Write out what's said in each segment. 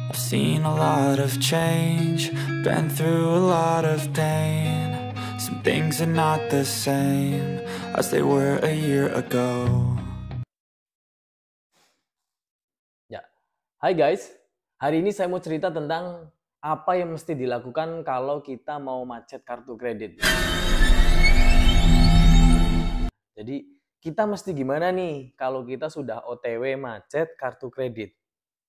I've seen a lot of change, been through a lot of pain. Some things are not the same as they were a year ago. Ya, hai guys. Hari ini saya mau cerita tentang apa yang mesti dilakukan kalau kita mau macet kartu kredit. Jadi kita mesti gimana nih kalau kita sudah OTW macet kartu kredit?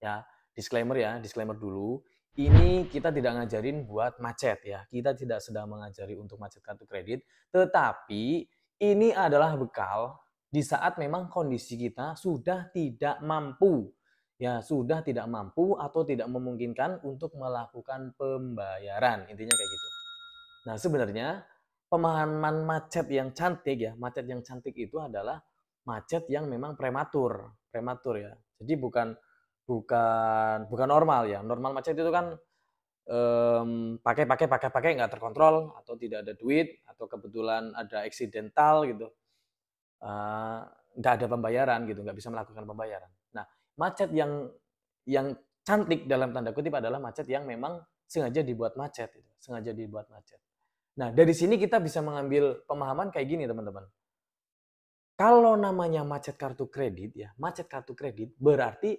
Ya, disclaimer dulu. Ini kita tidak ngajarin buat macet ya. Kita tidak sedang mengajari untuk macet kartu kredit, tetapi ini adalah bekal di saat memang kondisi kita sudah tidak mampu. Ya, sudah tidak mampu atau tidak memungkinkan untuk melakukan pembayaran. Intinya kayak gitu. Nah, sebenarnya pemahaman macet yang cantik ya, macet yang cantik itu adalah macet yang memang prematur ya. Jadi bukan bukan normal ya. Normal macet itu kan pakai nggak terkontrol atau tidak ada duit atau kebetulan ada eksidental gitu. Nggak ada pembayaran gitu, nggak bisa melakukan pembayaran. Nah, macet yang cantik dalam tanda kutip adalah macet yang memang sengaja dibuat macet, gitu. Sengaja dibuat macet. Nah, dari sini kita bisa mengambil pemahaman kayak gini, teman-teman. Kalau namanya macet kartu kredit ya, macet kartu kredit berarti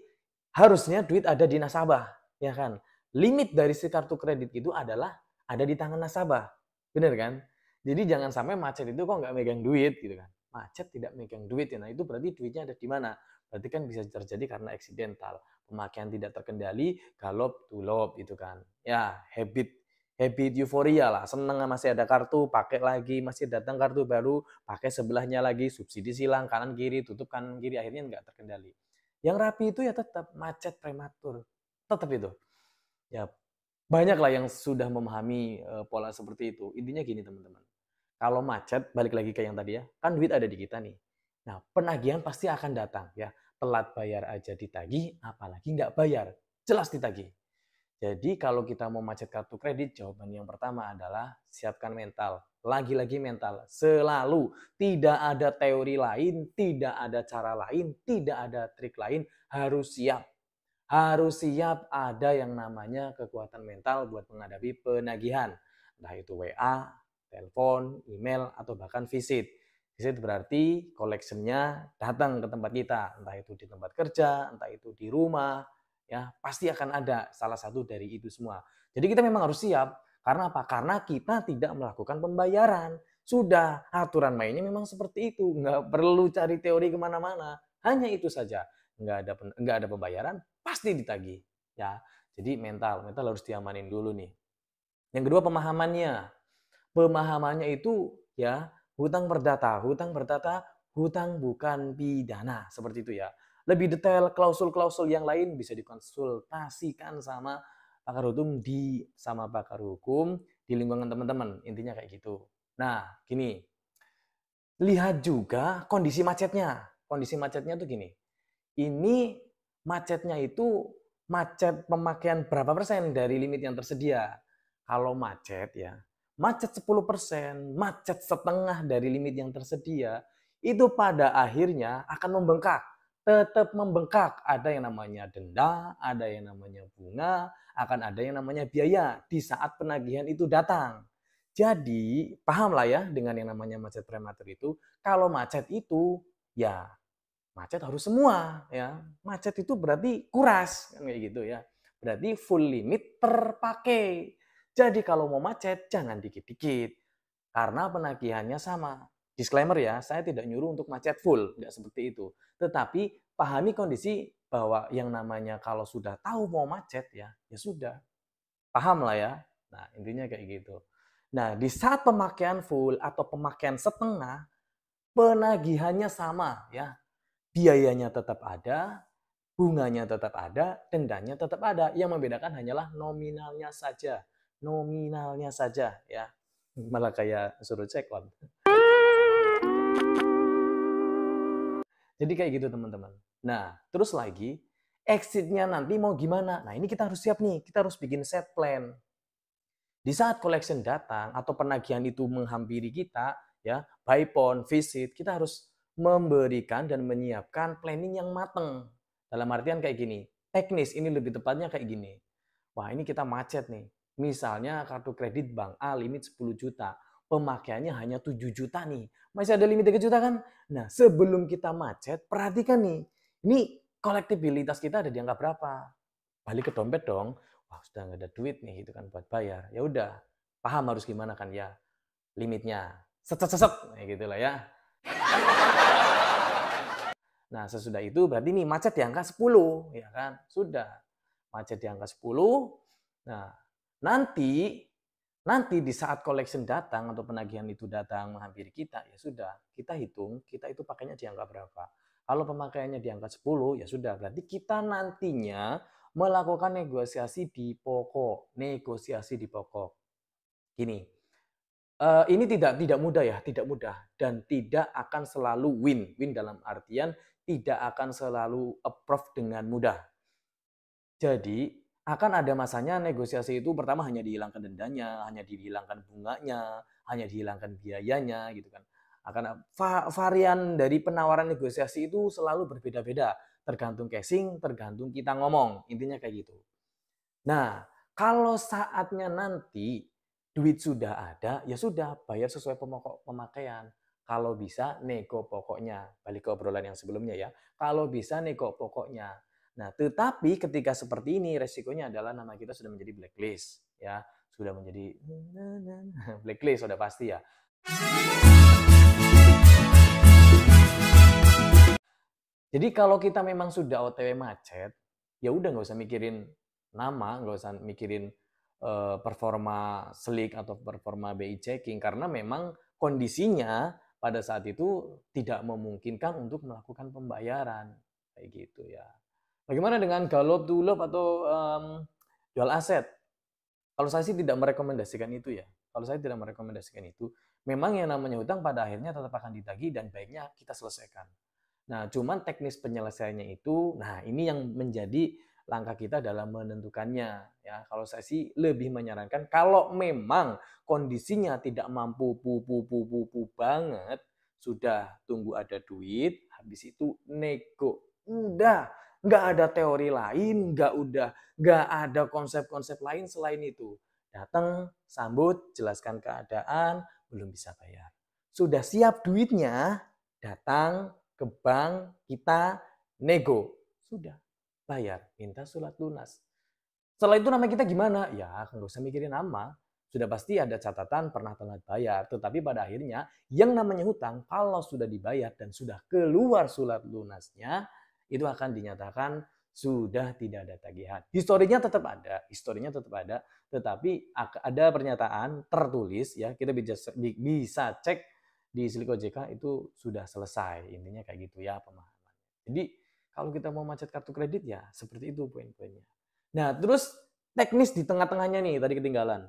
harusnya duit ada di nasabah, ya kan? Limit dari si kartu kredit itu adalah ada di tangan nasabah. Bener kan? Jadi jangan sampai macet itu kok nggak megang duit gitu kan. Macet tidak megang duit ya. Nah, itu berarti duitnya ada di mana? Berarti kan bisa terjadi karena eksidental, pemakaian tidak terkendali, galop tulop gitu kan. Ya, habit euforia lah, seneng masih ada kartu, pakai lagi, masih datang kartu baru, pakai sebelahnya lagi, subsidi silang, kanan kiri, tutup kanan kiri, akhirnya nggak terkendali. Yang rapi itu ya tetap macet prematur, tetap itu. Ya, banyak lah yang sudah memahami pola seperti itu. Intinya gini teman-teman, kalau macet, balik lagi ke yang tadi ya, kan duit ada di kita nih. Nah, penagihan pasti akan datang ya. Telat bayar aja ditagih, apalagi nggak bayar, jelas ditagih. Jadi kalau kita mau macet kartu kredit, jawaban yang pertama adalah siapkan mental. Lagi-lagi mental. Selalu. Tidak ada teori lain, tidak ada cara lain, tidak ada trik lain. Harus siap. Harus siap ada yang namanya kekuatan mental buat menghadapi penagihan. Entah itu WA, telepon, email, atau bahkan visit. Visit berarti collection-nya datang ke tempat kita. Entah itu di tempat kerja, entah itu di rumah, ya pasti akan ada salah satu dari itu semua. Jadi kita memang harus siap. Karena apa? Karena kita tidak melakukan pembayaran. Sudah, aturan mainnya memang seperti itu. Nggak perlu cari teori kemana-mana. Hanya itu saja. Nggak ada pembayaran, pasti ditagih. Ya, jadi mental harus diamanin dulu nih. Yang kedua pemahamannya. Pemahamannya itu ya hutang perdata. Hutang bukan pidana. Seperti itu ya. Lebih detail klausul-klausul yang lain bisa dikonsultasikan sama pakar hukum di lingkungan teman-teman. Intinya kayak gitu. Nah, gini. Lihat juga kondisi macetnya. Kondisi macetnya tuh gini. Ini macetnya itu macet pemakaian berapa persen dari limit yang tersedia. Kalau macet ya, macet 10%, macet setengah dari limit yang tersedia, itu pada akhirnya akan membengkak. Tetap membengkak. Ada yang namanya denda, ada yang namanya bunga, akan ada yang namanya biaya di saat penagihan itu datang. Jadi, pahamlah ya dengan yang namanya macet prematur itu. Kalau macet itu, ya macet harus semua ya. Macet itu berarti kuras kan kayak gitu ya. Berarti full limit terpakai. Jadi kalau mau macet jangan dikit-dikit. Karena penagihannya sama. Disclaimer ya, saya tidak nyuruh untuk macet full, nggak seperti itu. Tetapi pahami kondisi bahwa yang namanya kalau sudah tahu mau macet ya, ya sudah. Paham lah ya. Nah, intinya kayak gitu. Nah, di saat pemakaian full atau pemakaian setengah, penagihannya sama ya. Biayanya tetap ada, bunganya tetap ada, dendanya tetap ada. Yang membedakan hanyalah nominalnya saja. Nominalnya saja ya. Malah kayak suruh cekon. Jadi kayak gitu teman-teman. Nah, terus lagi exitnya nanti mau gimana? Nah, ini kita harus siap nih. Kita harus bikin set plan. Di saat collection datang atau penagihan itu menghampiri kita, ya, by phone, visit, kita harus memberikan dan menyiapkan planning yang matang. Dalam artian kayak gini, teknis ini lebih tepatnya kayak gini. Wah, ini kita macet nih. Misalnya kartu kredit Bank A limit 10 juta, pemakaiannya hanya 7 juta nih. Masih ada limit 3 juta kan? Nah, sebelum kita macet, perhatikan nih. Ini kolektibilitas kita ada di angka berapa? Balik ke dompet dong. Wah, sudah nggak ada duit nih gitu kan buat bayar. Ya udah, paham harus gimana kan ya limitnya. Set set set, kayak gitulah ya. Nah, sesudah itu berarti nih macet di angka 10, ya kan? Sudah. Macet di angka 10. Nah, nanti nanti di saat collection datang atau penagihan itu datang menghampiri kita, ya sudah, kita hitung kita itu pakainya di angka berapa. Kalau pemakaiannya di angka 10, ya sudah, berarti kita nantinya melakukan negosiasi di pokok. Negosiasi di pokok. Gini, ini tidak mudah ya, tidak mudah dan tidak akan selalu win. Win dalam artian tidak akan selalu approve dengan mudah. Jadi akan ada masanya negosiasi itu pertama hanya dihilangkan dendanya, hanya dihilangkan bunganya, hanya dihilangkan biayanya gitu kan. Akan varian dari penawaran negosiasi itu selalu berbeda-beda, tergantung casing, tergantung kita ngomong, intinya kayak gitu. Nah, kalau saatnya nanti duit sudah ada, ya sudah bayar sesuai pokok pemakaian. Kalau bisa nego pokoknya, balik ke obrolan yang sebelumnya ya. Kalau bisa nego pokoknya. Nah, tetapi ketika seperti ini resikonya adalah nama kita sudah menjadi blacklist ya, sudah menjadi blacklist sudah pasti ya. Jadi kalau kita memang sudah OTW macet, ya udah nggak usah mikirin nama, nggak usah mikirin performa Slick atau performa BI checking karena memang kondisinya pada saat itu tidak memungkinkan untuk melakukan pembayaran kayak gitu ya. Bagaimana dengan galop tulop atau jual aset? Kalau saya sih tidak merekomendasikan itu ya. Kalau saya tidak merekomendasikan itu. Memang yang namanya hutang pada akhirnya tetap akan ditagih dan baiknya kita selesaikan. Nah, cuman teknis penyelesaiannya itu, nah ini yang menjadi langkah kita dalam menentukannya. Ya, kalau saya sih lebih menyarankan kalau memang kondisinya tidak mampu banget, sudah tunggu ada duit, habis itu nego. Udah, nggak ada teori lain, nggak ada konsep-konsep lain selain itu. Datang, sambut, jelaskan keadaan, belum bisa bayar. Sudah siap duitnya, datang ke bank, kita nego. Sudah, bayar, minta surat lunas. Setelah itu nama kita gimana? Ya, nggak usah mikirin nama. Sudah pasti ada catatan pernah telat bayar. Tetapi pada akhirnya, yang namanya hutang, kalau sudah dibayar dan sudah keluar surat lunasnya, itu akan dinyatakan sudah tidak ada tagihan. Historinya tetap ada, tetapi ada pernyataan tertulis ya, kita bisa cek di Slick OJK itu sudah selesai. Intinya kayak gitu ya pemahaman. Jadi kalau kita mau macet kartu kredit ya seperti itu poin-poinnya. Nah, terus teknis di tengah-tengahnya nih tadi ketinggalan.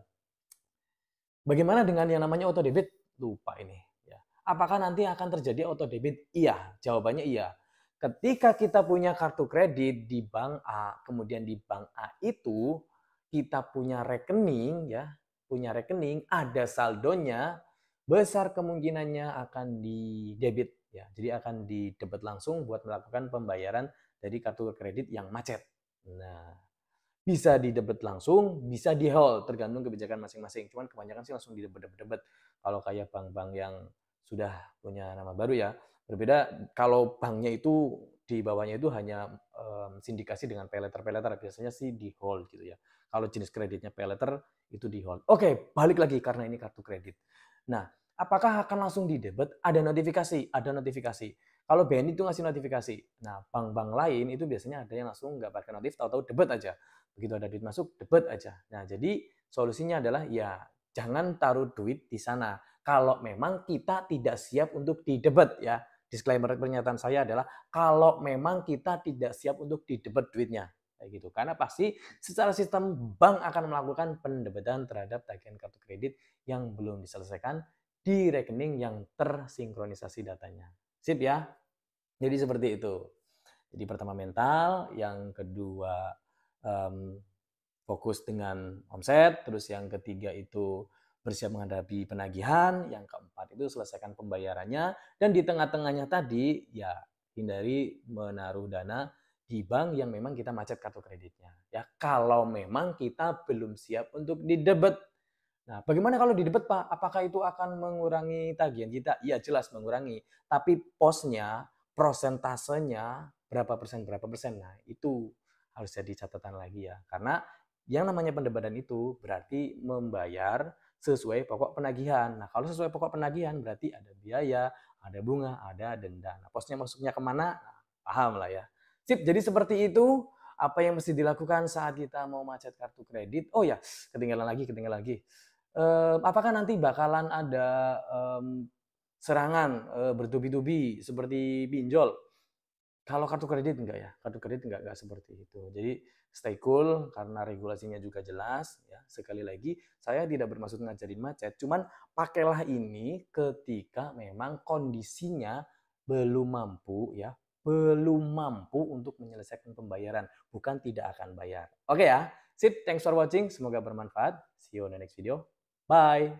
Bagaimana dengan yang namanya auto debit? Lupa ini. Ya. Apakah nanti akan terjadi auto debit? Iya, jawabannya iya. Ketika kita punya kartu kredit di bank A, kemudian di bank A itu kita punya rekening ya, ada saldonya, besar kemungkinannya akan di debit ya. Jadi akan di debit langsung buat melakukan pembayaran dari kartu kredit yang macet. Nah, bisa di debit langsung, bisa di hold, tergantung kebijakan masing-masing. Cuman kebanyakan sih langsung di debit. Kalau kayak bank-bank yang sudah punya nama baru ya, berbeda kalau banknya itu di bawahnya itu hanya sindikasi dengan pay letter, biasanya sih di hold gitu ya. Kalau jenis kreditnya pay letter itu di hold. Oke, balik lagi karena ini kartu kredit. Nah, apakah akan langsung di debit? Ada notifikasi. Kalau BNI itu ngasih notifikasi. Nah, bank-bank lain itu biasanya ada yang langsung nggak pakai notif, tahu-tahu debit aja. Begitu ada duit masuk, debit aja. Nah, jadi solusinya adalah ya jangan taruh duit di sana. Kalau memang kita tidak siap untuk didebet ya. Disclaimer pernyataan saya adalah kalau memang kita tidak siap untuk didebet duitnya. Kayak gitu. Karena pasti secara sistem bank akan melakukan pendebetan terhadap tagihan kartu kredit yang belum diselesaikan di rekening yang tersinkronisasi datanya. Sip ya. Jadi seperti itu. Jadi pertama mental, yang kedua fokus dengan omset, terus yang ketiga itu bersiap menghadapi penagihan, yang keempat itu selesaikan pembayarannya, dan di tengah-tengahnya tadi ya hindari menaruh dana di bank yang memang kita macet kartu kreditnya. Ya kalau memang kita belum siap untuk didebet. Nah, bagaimana kalau didebet, Pak? Apakah itu akan mengurangi tagihan kita? Iya, jelas mengurangi. Tapi posnya, prosentasenya berapa persen. Nah, itu harus jadi catatan lagi ya. Karena yang namanya pendebatan itu berarti membayar sesuai pokok penagihan. Nah, kalau sesuai pokok penagihan berarti ada biaya, ada bunga, ada denda. Nah, posnya masuknya kemana? Nah, paham lah ya. Sip, jadi seperti itu. Apa yang mesti dilakukan saat kita mau macet kartu kredit? Oh ya, ketinggalan lagi. Apakah nanti bakalan ada serangan bertubi-tubi seperti pinjol? Kalau kartu kredit enggak ya, kartu kredit enggak seperti itu. Jadi stay cool karena regulasinya juga jelas ya. Sekali lagi, saya tidak bermaksud ngajarin macet, cuman pakailah ini ketika memang kondisinya belum mampu ya, belum mampu untuk menyelesaikan pembayaran, bukan tidak akan bayar. Oke ya, sip, thanks for watching, semoga bermanfaat. See you on the next video. Bye.